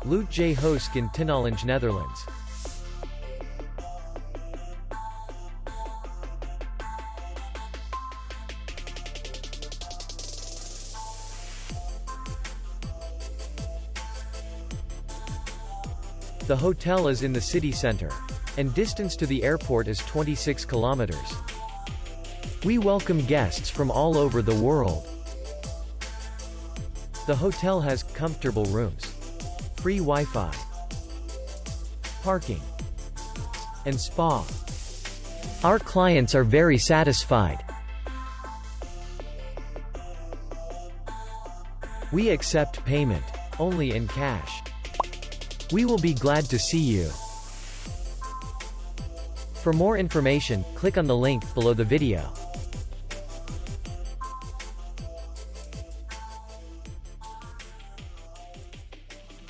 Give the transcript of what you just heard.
Lutje Hoeske in Tinallinge, Netherlands. The hotel is in the city center, and distance to the airport is 26 kilometers. We welcome guests from all over the world. The hotel has comfortable rooms, free Wi-Fi, parking, and spa. Our clients are very satisfied. We accept payment only in cash. We will be glad to see you. For more information, click on the link below the video.